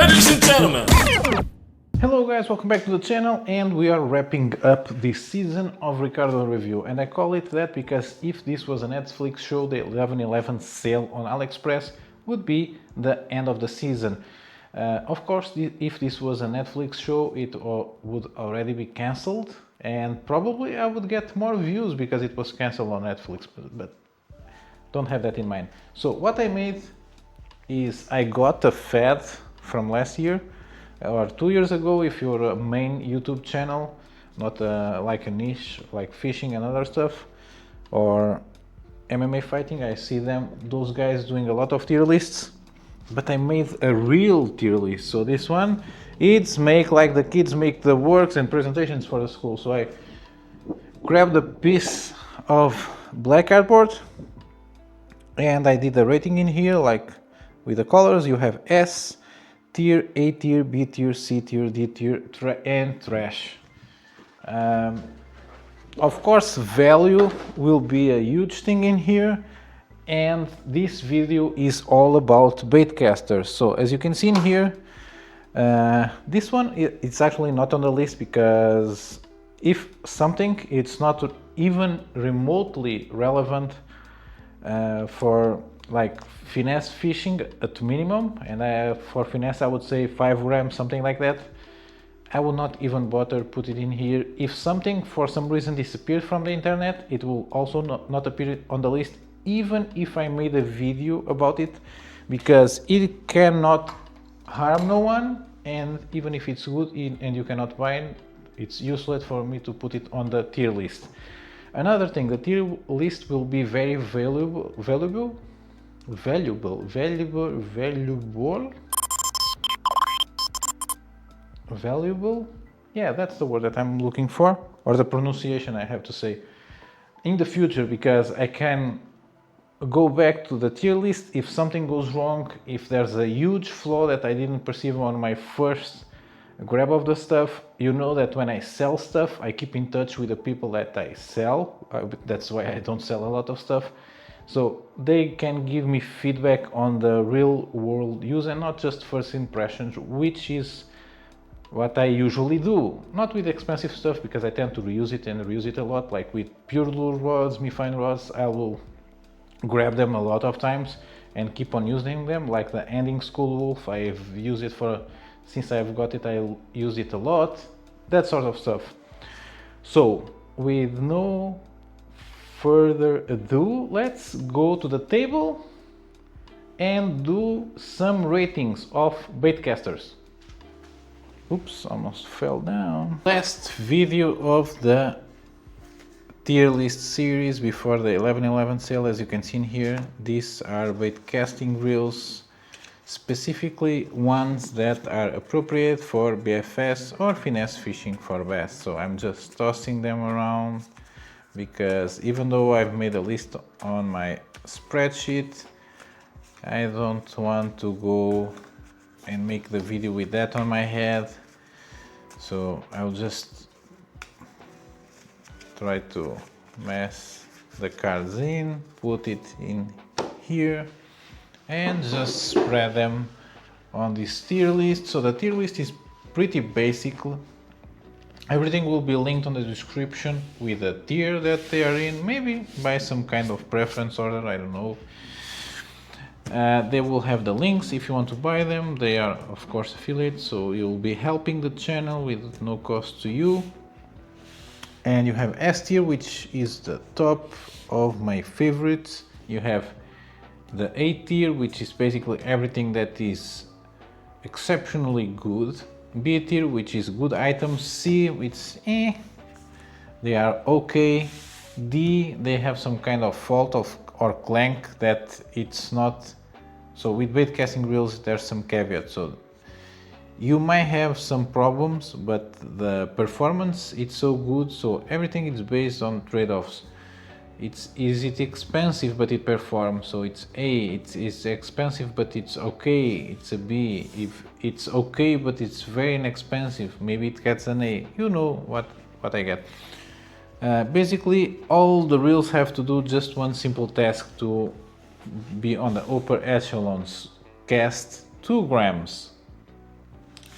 Ladies and gentlemen. Hello guys, welcome back to the channel, and we are wrapping up this season of Ricardo review, and I call it that because if this was a Netflix show, the 11/11 sale on AliExpress would be the end of the season. Of course, if this was a Netflix show, it would already be cancelled, and probably I would get more views because it was cancelled on Netflix, but don't have that in mind. So what I made is I got a fad from last year or 2 years ago. If you're a main YouTube channel, not like a niche like fishing and other stuff or MMA fighting, I see those guys doing a lot of tier lists, but I made a real tier list. So this one, it's make like the kids make the works and presentations for the school. So I grabbed a piece of black cardboard and I did the rating in here, like with the colors. You have S tier, A tier, B tier, C tier, D tier, and trash. Of course, value will be a huge thing in here, and this video is all about bait casters. So as you can see in here, this one it's actually not on the list because if something it's not even remotely relevant for like finesse fishing at minimum, and for finesse I would say 5 grams, something like that, I will not even bother put it in here. If something for some reason disappeared from the internet, it will also not appear on the list, even if I made a video about it, because it cannot harm no one, and even if it's good and you cannot buy it, it's useless for me to put it on the tier list. Another thing, the tier list will be very valuable. Yeah, that's the word that I'm looking for, or the pronunciation I have to say, in the future, because I can go back to the tier list if something goes wrong, if there's a huge flaw that I didn't perceive on my first grab of the stuff. You know that when I sell stuff, I keep in touch with the people that I sell. That's why I don't sell a lot of stuff. So they can give me feedback on the real world use and not just first impressions, which is what I usually do. Not with expensive stuff, because I tend to reuse it and reuse it a lot. Like with Purelure rods, mifine rods, I will grab them a lot of times and keep on using them. Like the Ending School Wolf, I've used it since I've got it, I use it a lot, that sort of stuff. So with no further ado, let's go to the table and do some ratings of baitcasters. Oops, almost fell down. Last video of the tier list series before the 11/11 sale. As you can see in here, these are bait casting reels, specifically ones that are appropriate for BFS or finesse fishing for bass. So I'm just tossing them around because even though I've made a list on my spreadsheet, I don't want to go and make the video with that on my head. So I'll just try to mess the cards in, put it in here, and just spread them on this tier list. So the tier list is pretty basic. Everything will be linked on the description with the tier that they are in, maybe by some kind of preference order, I don't know. They will have the links if you want to buy them. They are of course affiliates, so you'll be helping the channel with no cost to you. And you have S tier, which is the top of my favorites. You have the A tier, which is basically everything that is exceptionally good. B tier, which is good items. C, it's they are okay. D, they have some kind of fault or clank that it's not. So with bait casting reels, there's some caveats. So you might have some problems, but the performance, it's so good. So everything is based on trade-offs. Is it expensive but it performs? So it's A. It's expensive but it's okay. It's a B. If it's okay but it's very inexpensive, maybe it gets an A. You know what I get. Basically, all the reels have to do just one simple task to be on the upper echelons. Cast 2 grams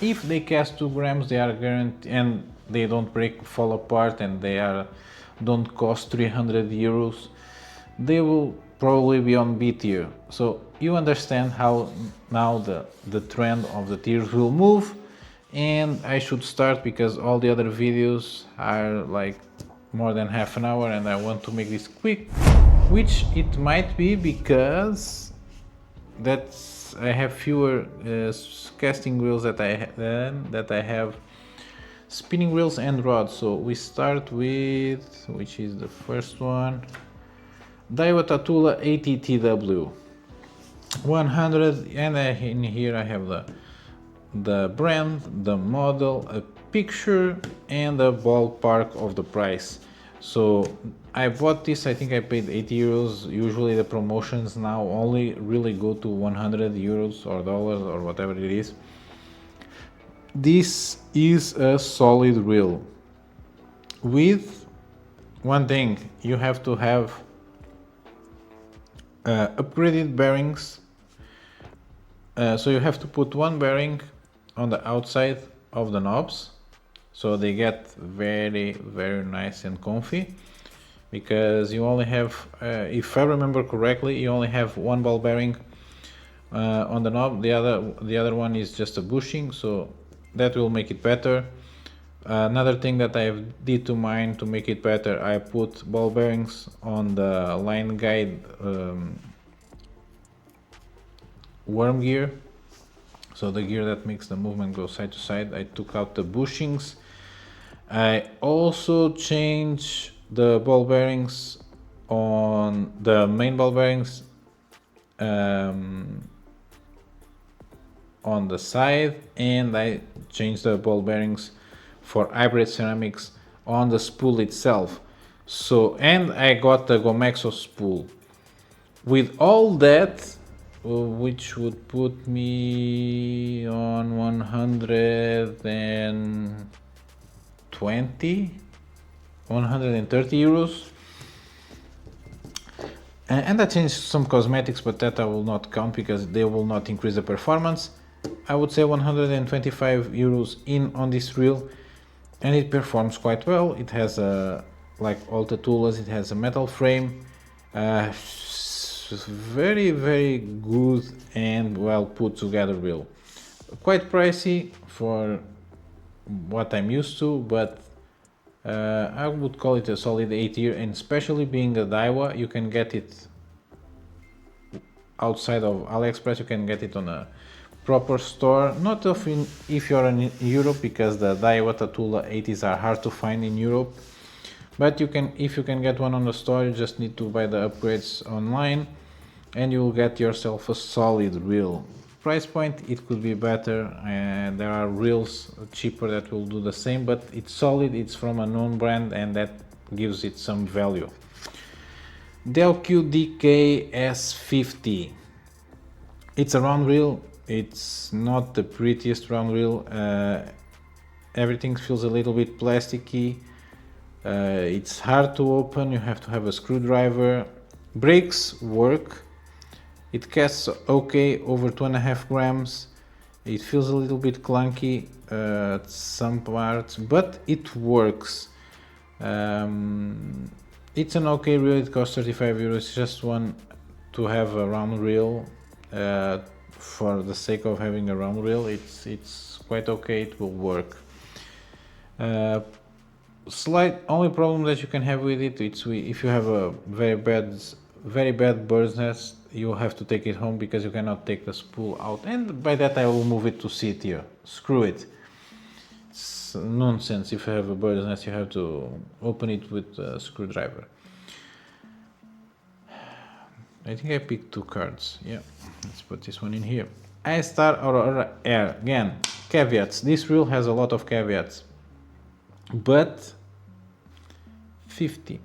If they cast 2 grams, they are guaranteed, and they don't break, fall apart, and don't cost 300 euros. They will probably be on B tier. So you understand how now the trend of the tiers will move, and I should start because all the other videos are like more than half an hour and I want to make this quick, which it might be because I have fewer casting wheels that I have spinning wheels and rods. So we start with, which is the first one, Daiwa Tatula ATTW 100, and in here I have the brand, the model, a picture, and a ballpark of the price. So I bought this, I think I paid 80 euros. Usually the promotions now only really go to 100 euros or dollars or whatever it is. This is a solid reel. With one thing, you have to have upgraded bearings. So you have to put one bearing on the outside of the knobs, so they get very nice and comfy, because you only have, if I remember correctly, you only have one ball bearing on the knob. The other one is just a bushing, so that will make it better. Another thing that I did to mine to make it better, I put ball bearings on the line guide worm gear, so the gear that makes the movement go side to side. I took out the bushings. I also changed the ball bearings on the main ball bearings on the side, and I changed the ball bearings for hybrid ceramics on the spool itself. So, and I got the Gomexo spool. With all that, which would put me on 130 euros. And I changed some cosmetics, but that I will not count because they will not increase the performance. I would say 125 euros in on this reel, and it performs quite well. It has a, like all Tatulas, it has a metal frame. Very good and well put together reel. Quite pricey for what I'm used to, but I would call it a solid A tier, and especially being a Daiwa, you can get it outside of AliExpress. You can get it on a proper store, not often if you're in Europe, because the Daiwa Tatula 80s are hard to find in Europe. But you can, if you can get one on the store, you just need to buy the upgrades online and you will get yourself a solid reel. Price point, it could be better, and there are reels cheaper that will do the same, but it's solid, it's from a known brand, and that gives it some value. Deukio DK50. It's a round reel. It's not the prettiest round reel. Everything feels a little bit plasticky. It's hard to open. You have to have a screwdriver. Brakes work. It casts okay, over 2.5 grams. It feels a little bit clunky at some parts, but it works. It's an okay reel. It costs 35 euros. Just one to have a round reel. For the sake of having a round reel, it's quite okay. It will work. Slight only problem that you can have with it, it's if you have a very bad bird's nest, you have to take it home because you cannot take the spool out, and by that I will move it to C tier. Screw it. It's nonsense. If you have a bird's nest, you have to open it with a screwdriver. I think I picked 2 cards. Yeah, let's put this one in here. Histar Aurora Air. Again, caveats. This reel has a lot of caveats, but 50.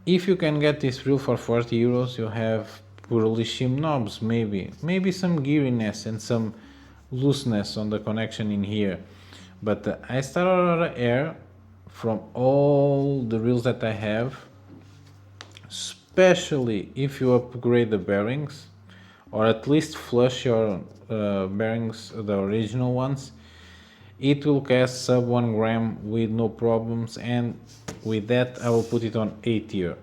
If you can get this reel for 40 euros, you have Purelure shim knobs, maybe some geariness and some looseness on the connection in here. But the Histar Aurora Air, from all the reels that I have, especially if you upgrade the bearings, or at least flush your bearings, the original ones, it will cast sub 1 gram with no problems, and with that I will put it on A tier.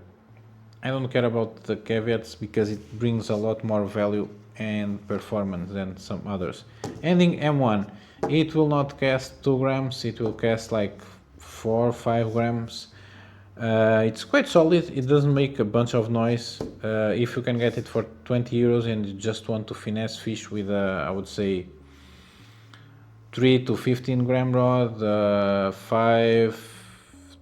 I don't care about the caveats because it brings a lot more value and performance than some others. Ending M1, it will not cast 2 grams, it will cast like 4 or 5 grams. It's quite solid, it doesn't make a bunch of noise. If you can get it for 20 euros and you just want to finesse fish with I would say 3 to 15 gram rod, 5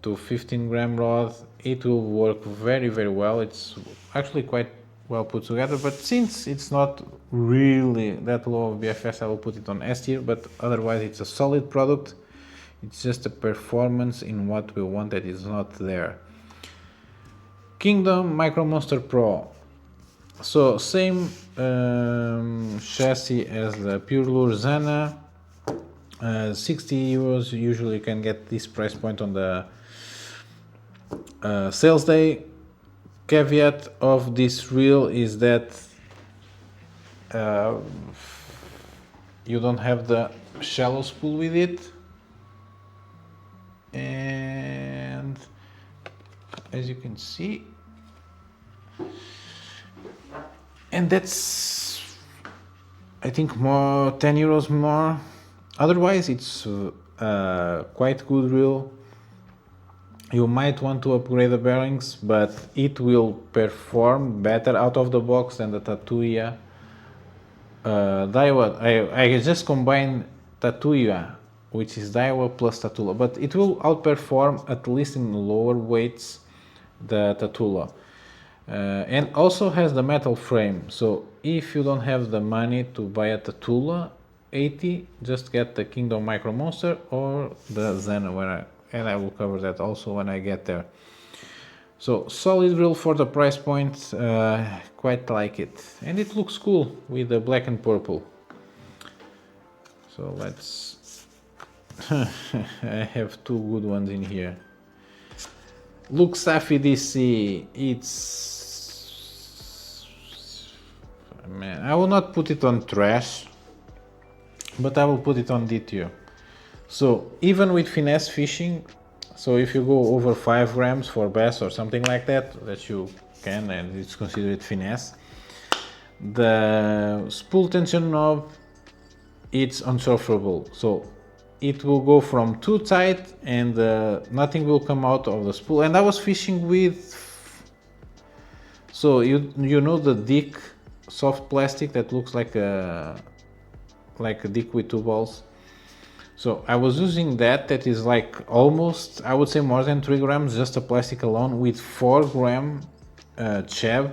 to 15 gram rod, it will work very well. It's actually quite well put together, but since it's not really that low of BFS, I will put it on S tier, but otherwise it's a solid product. It's just a performance in what we want that is not there. Kingdom Micro Monster Pro. So same chassis as the Purelure Zenna. 60 euros, usually you can get this price point on the sales day. Caveat of this reel is that you don't have the shallow spool with it, and as you can see, and that's I think more 10 euros more. Otherwise it's quite good reel. You might want to upgrade the bearings, but it will perform better out of the box than the Tatula. Daiwa, I just combined Tatula, which is Daiwa plus Tatula, but it will outperform, at least in lower weights, the Tatula. And also has the metal frame, so if you don't have the money to buy a Tatula 80, just get the Kingdom Micro Monster or the Zenna, and I will cover that also when I get there. So solid reel for the price point, quite like it, and it looks cool with the black and purple. So let's I have two good ones in here. Luxafi DC, it's, man, I will not put it on trash, but I will put it on D tier. So even with finesse fishing, so if you go over 5 grams for bass or something like that, that you can, and it's considered finesse, the spool tension knob, it's unsurfable. So it will go from too tight and nothing will come out of the spool. And I was fishing with, so you know the Dick soft plastic that looks like a Dick with 2 balls. So I was using that is like almost, I would say more than 3 grams, just a plastic alone, with 4 gram chab,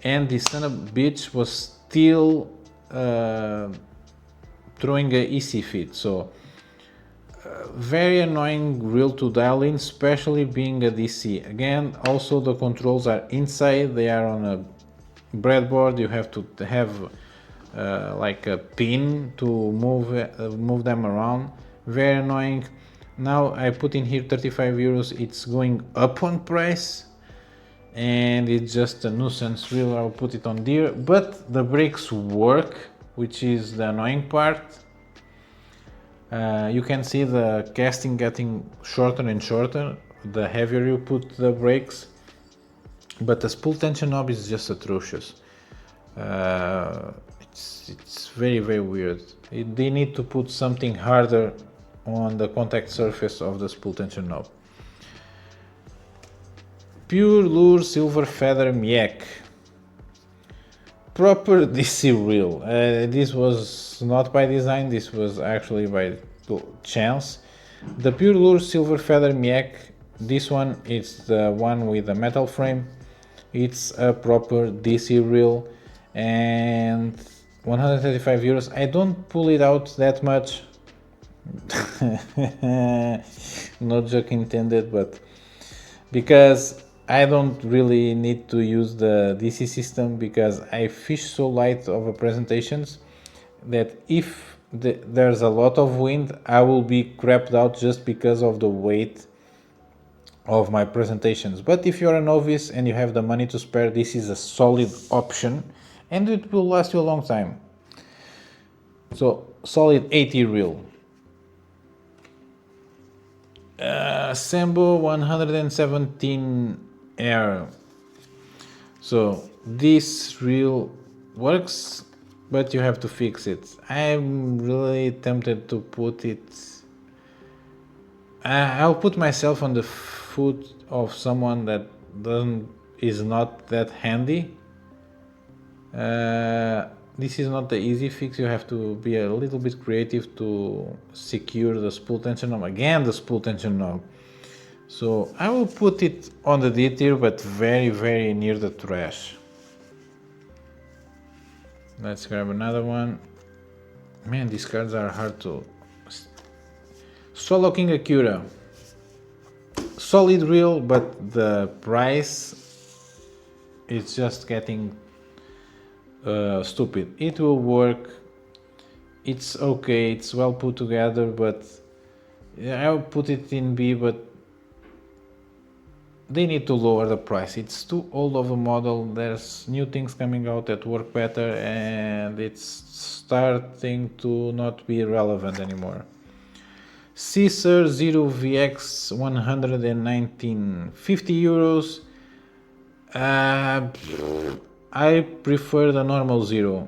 and this son of a bitch was still throwing a EC feed. So very annoying reel to dial in, especially being a DC. Again, also the controls are inside, they are on a breadboard, you have to have like a pin to move them around. Very annoying. Now I put in here 35 euros, it's going up on price and it's just a nuisance reel. I'll put it on dear, but the brakes work, which is the annoying part. You can see the casting getting shorter and shorter the heavier you put the brakes, but the spool tension knob is just atrocious. It's very weird. They need to put something harder on the contact surface of the spool tension knob. Purelure Silver Feather Miek. Proper DC reel. This was not by design, this was actually by chance. The Purelure Silver Feather Miek, this one is the one with the metal frame. It's a proper DC reel and 135 euros. I don't pull it out that much. No joke intended, but because I don't really need to use the DC system, because I fish so light of presentations that if there's a lot of wind, I will be crapped out just because of the weight of my presentations. But if you're a novice and you have the money to spare, this is a solid option and it will last you a long time. So solid 80 reel. Sembo 117 Air. So this reel works, but you have to fix it. I'm really tempted to put it. I'll put myself on the foot of someone that is not that handy. This is not the easy fix. You have to be a little bit creative to secure the spool tension knob. Again, the spool tension knob. So I will put it on the D tier, but very near the trash. Let's grab another one. Man, these cards are hard to... Soloking Acura. Solid reel, but the price is just getting stupid. It will work. It's okay. It's well put together, but I'll put it in B, but they need to lower the price. It's too old of a model. There's new things coming out that work better, and it's starting to not be relevant anymore. Seasir Zero VX 119, 50 euros. I prefer the normal Zero.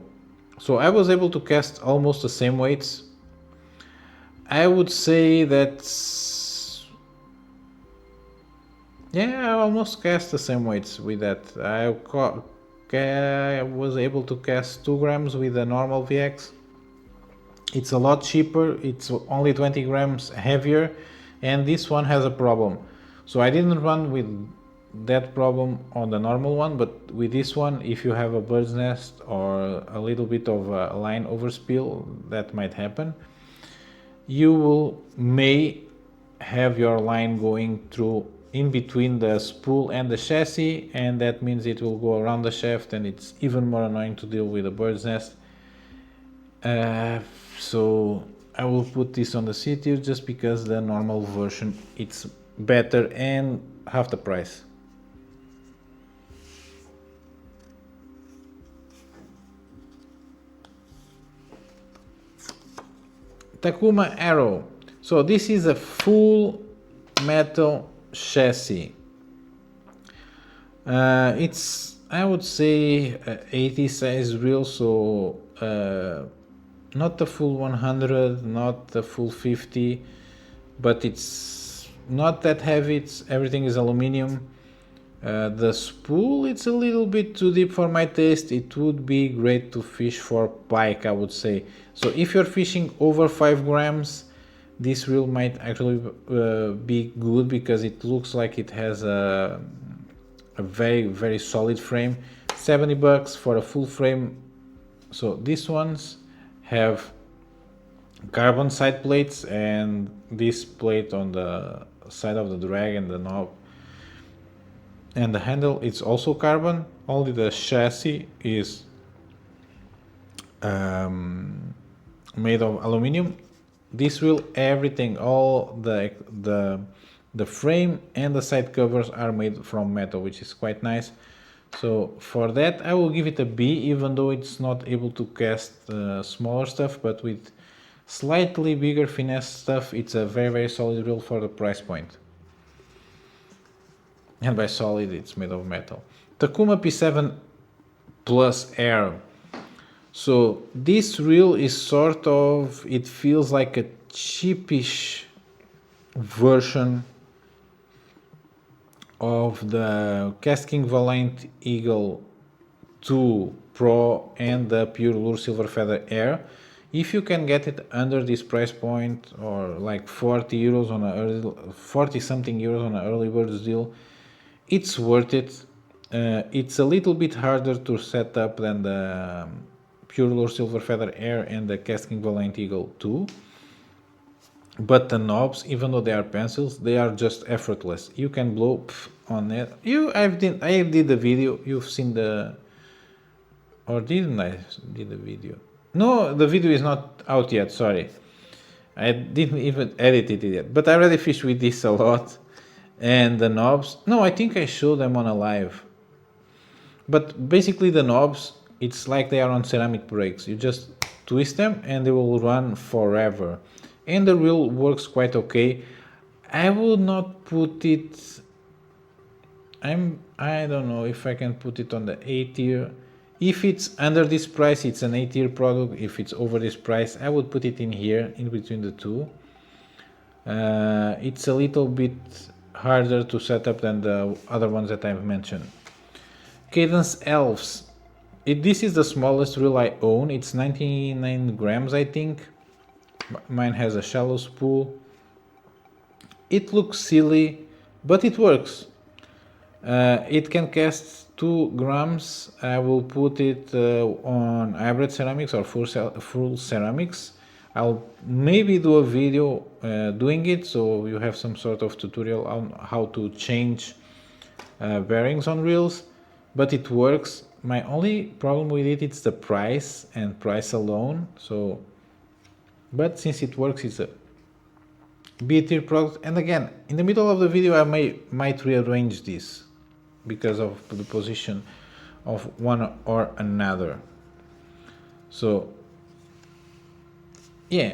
So I was able to cast almost the same weights. I would say that, yeah, I almost cast the same weights with that. I was able to cast 2 grams with the normal VX. It's a lot cheaper, it's only 20 grams heavier, and this one has a problem. So I didn't run with that problem on the normal one, but with this one, if you have a bird's nest or a little bit of a line overspill, that might happen. You may have your line going through in between the spool and the chassis, and that means it will go around the shaft, and it's even more annoying to deal with a bird's nest. So I will put this on the C tier just because the normal version it's better and half the price. Takuma Arrow. So this is a full metal chassis. It's, I would say, 80 size reel, so not the full 100, not the full 50, but it's not that heavy. Everything is aluminum. The spool, it's a little bit too deep for my taste. It would be great to fish for pike, I would say. So if you're fishing over 5 grams, this reel might actually be good, because it looks like it has a very solid frame. 70 bucks for a full frame. So these ones have carbon side plates, and this plate on the side of the drag and the knob and the handle, it's also carbon. Only the chassis is made of aluminum. This reel, everything, all the frame and the side covers are made from metal, which is quite nice. So for that I will give it a B, even though it's not able to cast smaller stuff, but with slightly bigger finesse stuff, it's a very solid reel for the price point. And by solid, it's made of metal. Takuma P7 Plus Air. So this reel is sort of, it feels like a cheapish version of the Kastking Valiant Eagle 2 Pro and the Purelure Silver Feather Air. If you can get it under this price point, or like 40 euros on a 40 something euros on an early bird deal, it's worth it. It's a little bit harder to set up than the Purelure Silver Feather Air and the Kastking Valiant Eagle 2. But the knobs, even though they are pencils, they are just effortless. You can blow on it. I did the video. You've seen the, or didn't I did the video? No, the video is not out yet. Sorry, I didn't even edit it yet. But I already fished with this a lot, and the knobs. No, I think I showed them on a live. But basically, the knobs it's like they are on ceramic brakes. You just twist them and they will run forever. And the reel works quite okay. I would not put it, I don't know if I can put it on the A tier. If it's under this price, it's an A tier product. If it's over this price, I would put it in here, in between the two. It's a little bit harder to set up than the other ones that I've mentioned. Cadence Elves. This is the smallest reel I own. It's 99 grams, I think. Mine has a shallow spool. It looks silly, but it works. It can cast 2 grams. I will put it on hybrid ceramics or full ceramics. I'll maybe do a video doing it, so you have some sort of tutorial on how to change bearings on reels, but it works. My only problem with it is the price and price alone. So, but since it works, it's a B tier product. And again, in the middle of the video, I might rearrange this because of the position of one or another. So yeah,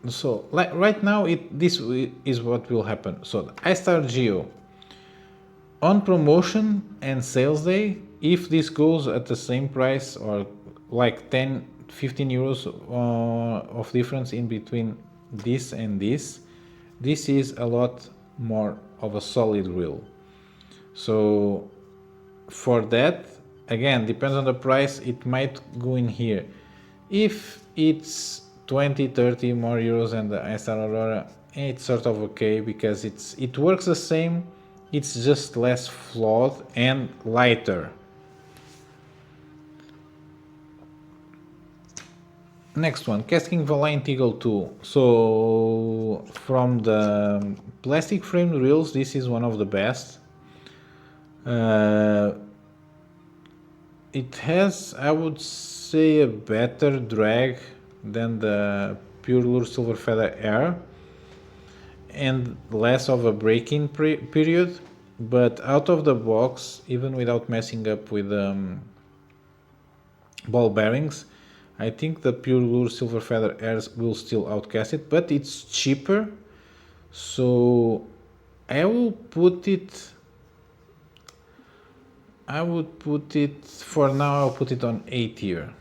so like right now, this is what will happen. So the Histar Geo on promotion and sales day, if this goes at the same price or like 10-15 euros of difference in between this and this is a lot more of a solid reel. So for that, again, depends on the price, it might go in here. If it's 20-30 more euros than the Histar Aurora, it's sort of okay because it works the same, it's just less flawed and lighter. Next one, Kastking Valiant Eagle 2. So from the plastic framed reels, this is one of the best. It has, I would say, a better drag than the Purelure Silver Feather Air and less of a break-in period, but out of the box, even without messing up with ball bearings, I think the Purelure Silver Feather Air will still outcast it, but it's cheaper, so I will put it, for now I'll put it on A tier.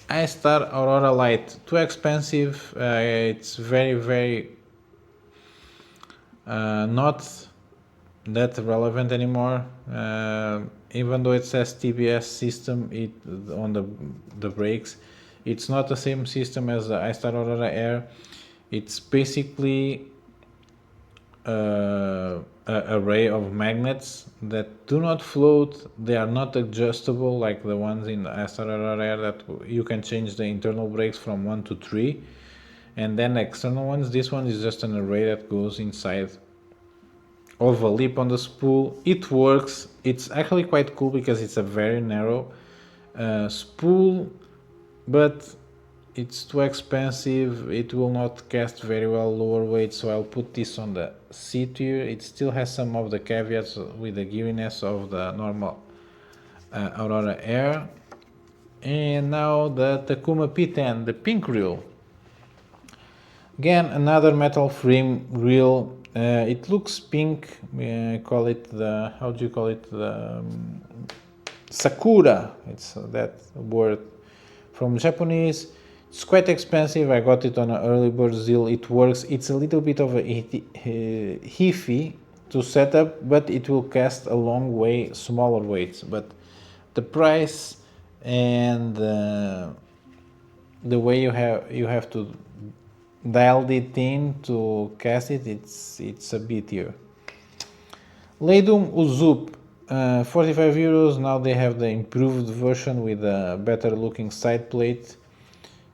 Histar Aurora Light, too expensive. It's very not that relevant anymore. Even though it says TBS system on the brakes, it's not the same system as the Histar Aurora Air. It's basically an array of magnets that do not float. They are not adjustable like the ones in the Histar Aurora Air that you can change the internal brakes from 1 to 3, and then external ones. This one is just an array that goes inside of a lip on the spool. It works. It's actually quite cool because it's a very narrow spool, but it's too expensive. It will not cast very well lower weight, so I'll put this on the C tier. It still has some of the caveats with the giviness of the normal Aurora Air. And now the Takuma P10, the pink reel. Again, another metal frame reel. It looks pink. Call it the, how do you call it, the Sakura. It's that word from Japanese. It's quite expensive. I got it on an early bird deal. It works. It's a little bit of a heavy to set up, but it will cast a long way, smaller weights. But the price and the way you have to dial it in to cast it, it's a bit here. Leum Uzup, 45 euros. Now they have the improved version with a better looking side plate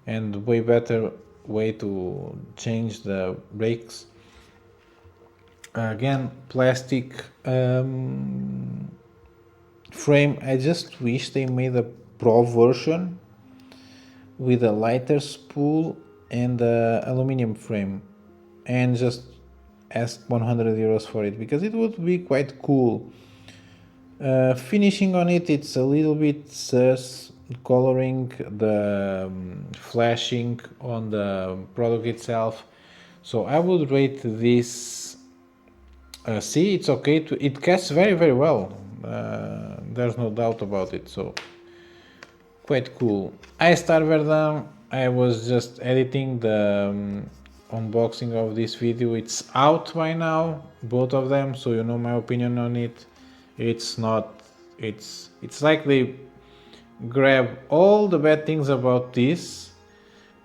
and way better way to change the brakes. Again, plastic frame. I just wish they made a pro version with a lighter spool and the aluminum frame, and just ask 100 euros for it, because it would be quite cool. Finishing on it, it's a little bit sus. Coloring, the flashing on the product itself. So I would rate this C. It's okay. It casts very well. There's no doubt about it. So quite cool. Histar Verdun. I was just editing the unboxing of this video. It's out by now, both of them. So you know my opinion on it. It's not. It's like they grab all the bad things about this,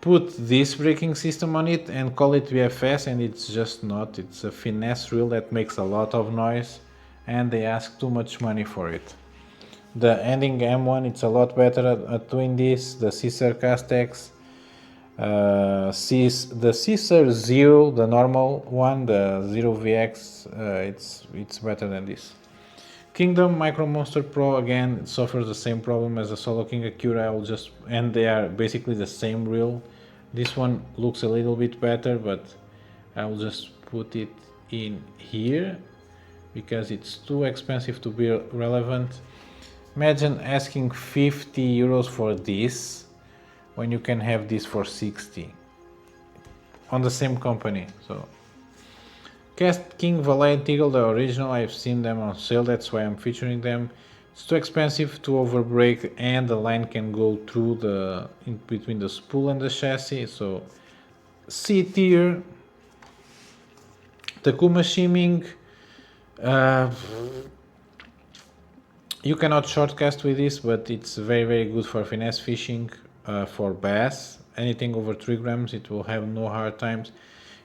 put this braking system on it and call it BFS, and it's just not. It's a finesse reel that makes a lot of noise and they ask too much money for it. The ending M1, it's a lot better at doing this. The Seasir Castex, the Seasir Zero, the normal one, the Zero VX, it's better than this. Kingdom Micro Monster Pro, again, it suffers the same problem as the Soloking Acura. And they are basically the same reel. This one looks a little bit better, but I'll just put it in here because it's too expensive to be relevant. Imagine asking 50 euros for this when you can have this for 60 on the same company. So Kastking Valiant Eagle, the original, I've seen them on sale, that's why I'm featuring them. It's too expensive to overbrake and the line can go through in between the spool and the chassis. So C tier. Takuma Shiming. You cannot shortcast with this, but it's very good for finesse fishing, for bass. Anything over 3 grams, it will have no hard times.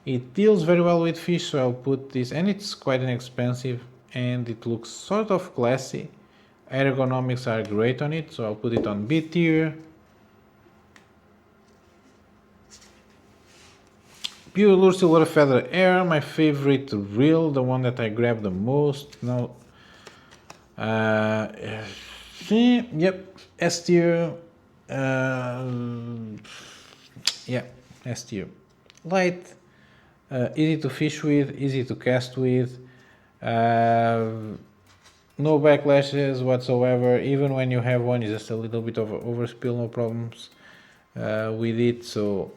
It deals very well with fish, so I'll put this, and it's quite inexpensive and it looks sort of classy. Ergonomics are great on it, so I'll put it on B tier. Purelure Silver Feather Air, my favorite reel, the one that I grab the most. Now, yep, S tier. Yeah, S tier. Light. Easy to fish with, easy to cast with, no backlashes whatsoever. Even when you have one, it's just a little bit of overspill, no problems with it. So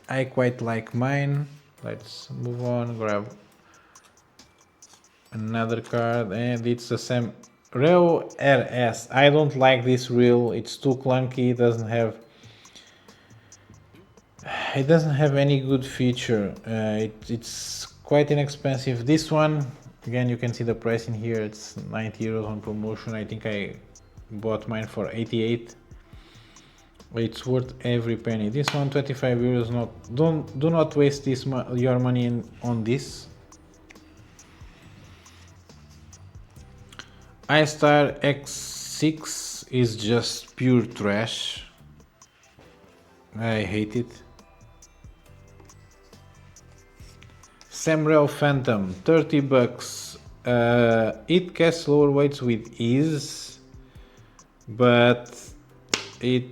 I quite like mine. Let's move on, grab another card, and it's a Samreal RS. I don't like this reel, it's too clunky, it doesn't have any good feature. It's quite inexpensive. This one, again, you can see the price in here, it's 90 euros on promotion. I think I bought mine for 88. It's worth every penny. This one, 25 euros. Do not waste your money on this. Histar X6 is just pure trash. I hate it. Samreal Phantom, 30 bucks. It casts lower weights with ease, but the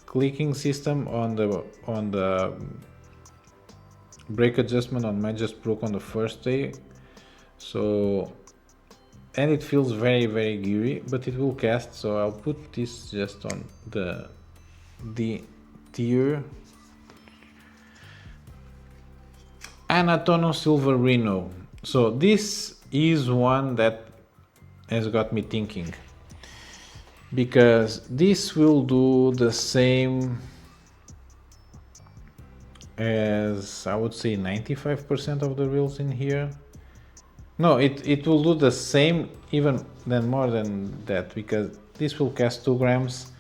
clicking system on the brake adjustment on mine just broke on the first day. So, and it feels very geary, but it will cast. So I'll put this just on the D tier. Anatono Silver Reno. So this is one that has got me thinking, because this will do the same as, I would say, 95% of the reels in here. No, it will do the same, even more than that, because this will cast 2 grams.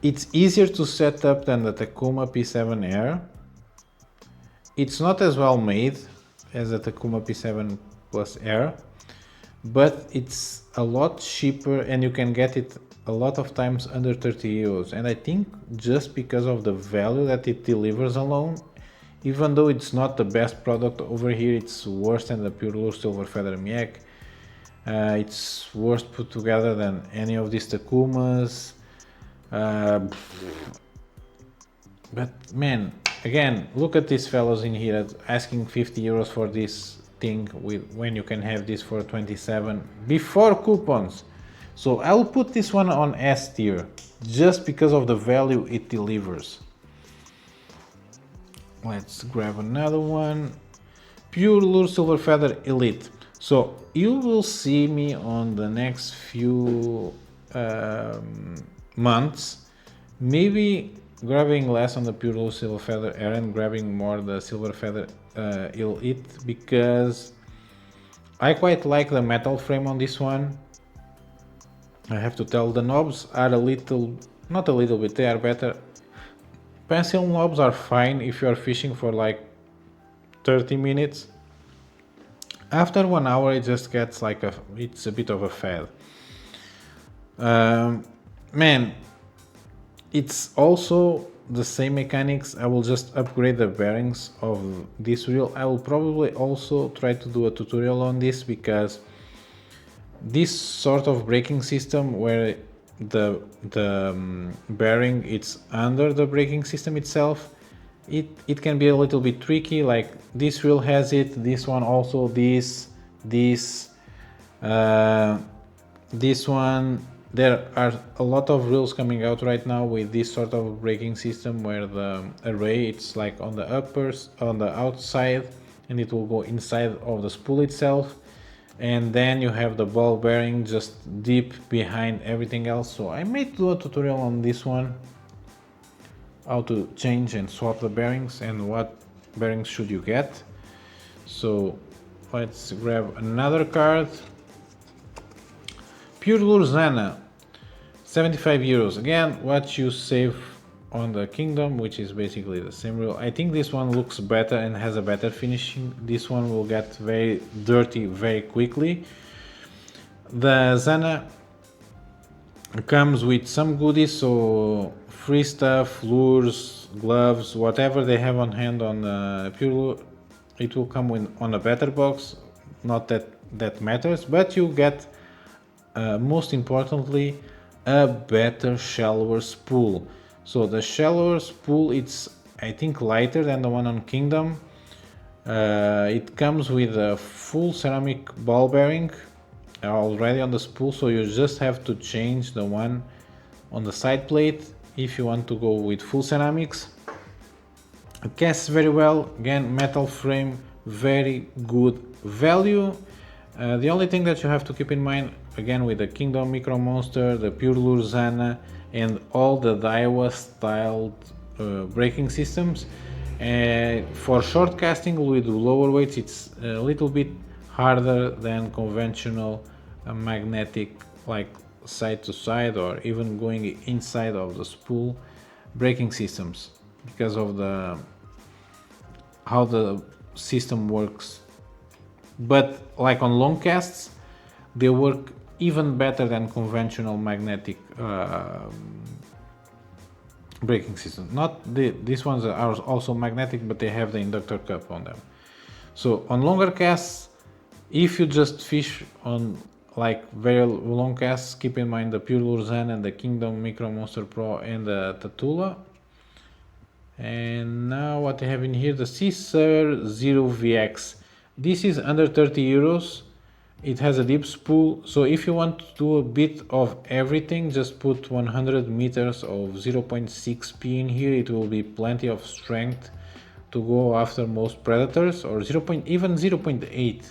It's easier to set up than the Takuma P7 Air. It's not as well made as the Takuma P7 Plus Air, but it's a lot cheaper and you can get it a lot of times under 30 euros. And I think just because of the value that it delivers alone, even though it's not the best product over here, it's worse than the Purelure Silver Feather Miek. It's worse put together than any of these Takumas. But man, again, look at these fellows in here asking 50 euros for this thing when you can have this for 27 before coupons. So I'll put this one on S tier just because of the value it delivers. Let's grab another one. Purelure Silver Feather Elite. So you will see me on the next few months maybe grabbing less on the Purelure Silver Feather Air and grabbing more the Silver Feather Elite, because I quite like the metal frame on this one. I have to tell, the knobs are a little, not a little bit, they are better. Pencil knobs are fine if you are fishing for like 30 minutes. After 1 hour it just gets like it's a bit of a fad. Man, it's also the same mechanics. I will just upgrade the bearings of this reel. I will probably also try to do a tutorial on this, because this sort of braking system where the bearing it's under the braking system itself, it can be a little bit tricky. Like this reel has it, this one also, this one. There are a lot of reels coming out right now with this sort of braking system where the array it's like on the outside, and it will go inside of the spool itself, and then you have the ball bearing just deep behind everything else. So I may do a tutorial on this one, how to change and swap the bearings and what bearings should you get. So let's grab another card. Purelure Zenna, 75 euros. Again, what you save on the Kingdom, which is basically the same reel. I think this one looks better and has a better finishing. This one will get very dirty very quickly. The Zenna comes with some goodies, so free stuff, lures, gloves, whatever they have on hand on Purelure. It will come on a better box. Not that matters, but you get most importantly a better shallower spool. So the shallower spool, it's I think lighter than the one on Kingdom. It comes with a full ceramic ball bearing already on the spool, so you just have to change the one on the side plate if you want to go with full ceramics. It casts very well, again metal frame, very good value. The only thing that you have to keep in mind, again with the Kingdom Micro Monster, the Purelure Zenna, and all the Daiwa styled braking systems, for short casting with lower weights it's a little bit harder than conventional magnetic, like side to side or even going inside of the spool braking systems, because of how the system works. But like on long casts, they work even better than conventional magnetic braking system. These ones are also magnetic, but they have the inductor cup on them. So on longer casts, if you just fish on like very long casts, keep in mind the Purelure Zenna and the Kingdom Micro Monster Pro and the Tatula. And now what I have in here, the Seasir Zero VX. This is under 30 euros. It has a deep spool, so if you want to do a bit of everything, just put 100 meters of 0.6p in here. It will be plenty of strength to go after most predators, or even 0.8.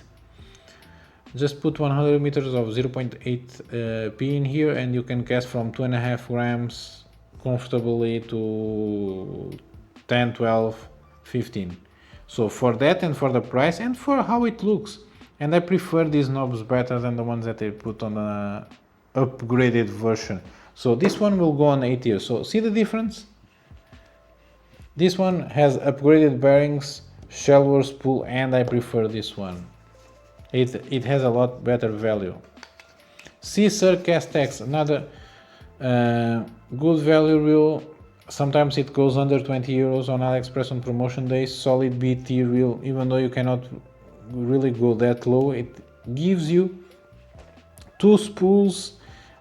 Just put 100 meters of 0.8p in here, and you can cast from 2.5 grams comfortably to 10, 12, 15. So for that and for the price and for how it looks, and I prefer these knobs better than the ones that they put on the upgraded version. So this one will go on 8 years. So see the difference? This one has upgraded bearings, shallower spool, and I prefer this one. It has a lot better value. Seasir Castex, another good value reel. Sometimes it goes under 20 euros on AliExpress on promotion days. Solid BT reel, even though you cannot really go that low. It gives you 2 spools.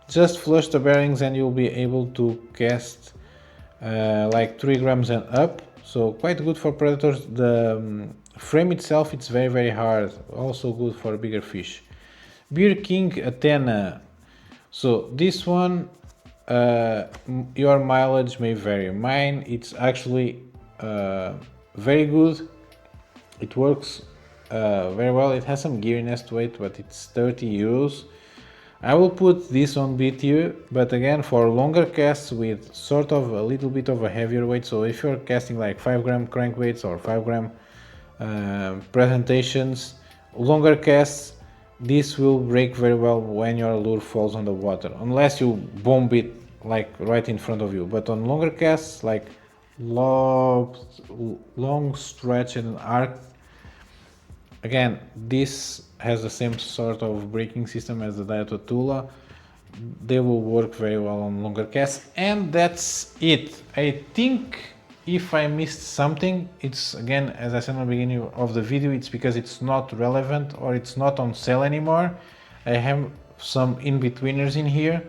Just flush the bearings and you'll be able to cast like 3 grams and up. so quite good for predators. The frame itself, it's very hard, also good for bigger fish. Beer King Athena, so this one, your mileage may vary. Mine, it's actually very good. It works very well. It has some geariness to it, but it's 30 euros. I will put this on B tier, but again for longer casts with sort of a little bit of a heavier weight. So if you're casting like 5 gram crankbaits or 5 gram presentations, longer casts, this will break very well when your lure falls on the water, unless you bomb it like right in front of you. But on longer casts, like long stretch and arc, again, this has the same sort of braking system as the Daiwa Tatula. They will work very well on longer casts, and that's it. I think if I missed something, it's again, as I said in the beginning of the video, it's because it's not relevant or it's not on sale anymore. I have some in-betweeners in here.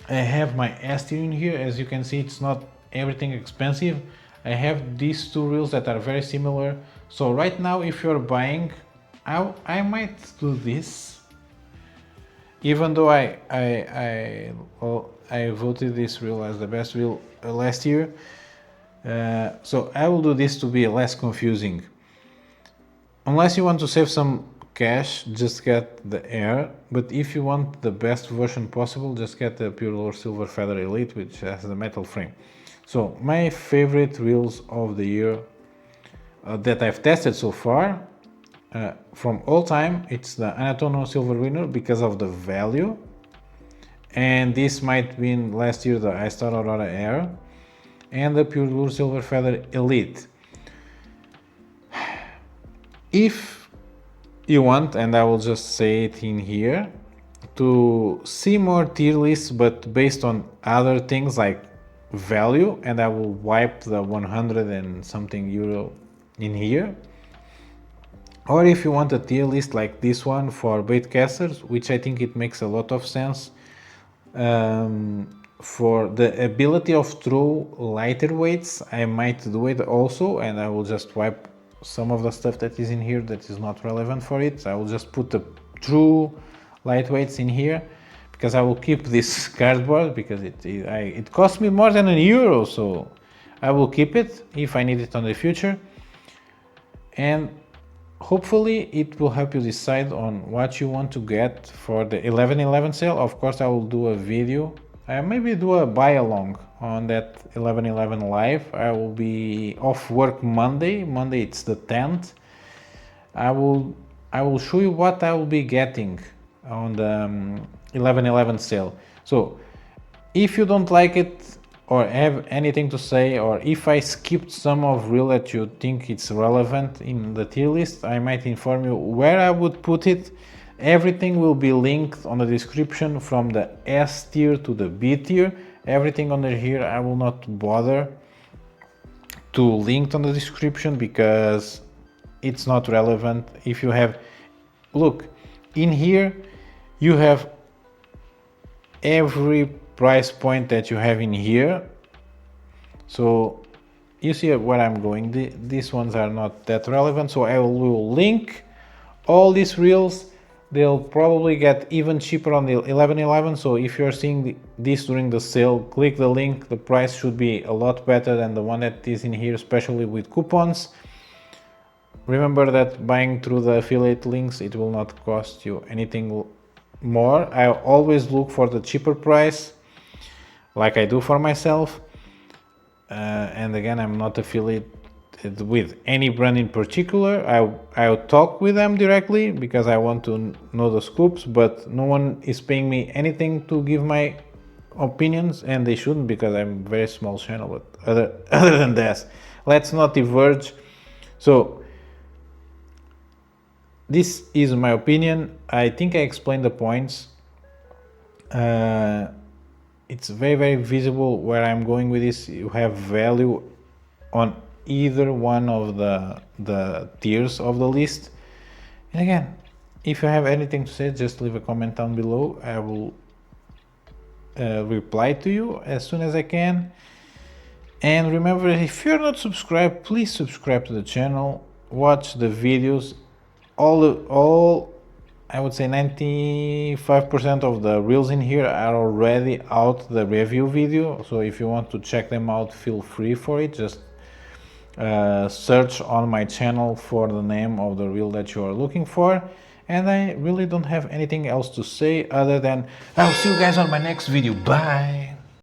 I have my S tier in here. As you can see, it's not everything expensive. I have these two reels that are very similar. So right now, if you're buying, I might do this, even though I voted this reel as the best reel last year. So I will do this to be less confusing. Unless you want to save some cash, just get the Air. But if you want the best version possible, just get the Purelure Silver Feather Elite, which has the metal frame. So my favorite reels of the year that I've tested so far, from all time, it's the Anatono Silver winner because of the value, and this might win last year the Histar Aurora Air and the Purelure Silver Feather Elite. If you want, and I will just say it in here, to see more tier lists but based on other things like value, and I will wipe the 100 and something euro in here. Or if you want a tier list like this one for bait casters, which I think it makes a lot of sense, for the ability of throw lighter weights, I might do it also, and I will just wipe some of the stuff that is in here that is not relevant for it. I will just put the true lightweights in here, because I will keep this cardboard because it cost me more than €1, so I will keep it if I need it on the future. And hopefully it will help you decide on what you want to get for the 11/11 sale. Of course, I will do a video. I maybe do a buy along on that 11/11 live. I will be off work Monday. Monday, it's the 10th. I will show you what I will be getting on the 11/11 sale. So if you don't like it or have anything to say, or if I skipped some of reel that you think it's relevant in the tier list, I might inform you where I would put it. Everything will be linked on the description from the S tier to the B tier. Everything under here I will not bother to link on the description because it's not relevant. If you have, look, in here you have every price point that you have in here. So you see where I'm going. These ones are not that relevant, so I will link all these reels. They'll probably get even cheaper on the 11/11, so if you're seeing this during the sale, click the link. The price should be a lot better than the one that is in here, especially with coupons. Remember that buying through the affiliate links, it will not cost you anything more. I always look for the cheaper price, like I do for myself. And again, I'm not affiliated with any brand in particular. I'll talk with them directly because I want to know the scoops, but no one is paying me anything to give my opinions, and they shouldn't because I'm a very small channel. But other than that, let's not diverge. So this is my opinion. I think I explained the points. It's very visible where I'm going with this. You have value on either one of the tiers of the list. And again, if you have anything to say, just leave a comment down below. I will reply to you as soon as I can. And remember, if you're not subscribed, please subscribe to the channel, watch the videos. All I would say 95% of the reels in here are already out, the review video, so if you want to check them out, feel free for it. Just search on my channel for the name of the reel that you are looking for. And I really don't have anything else to say other than I'll see you guys on my next video. Bye.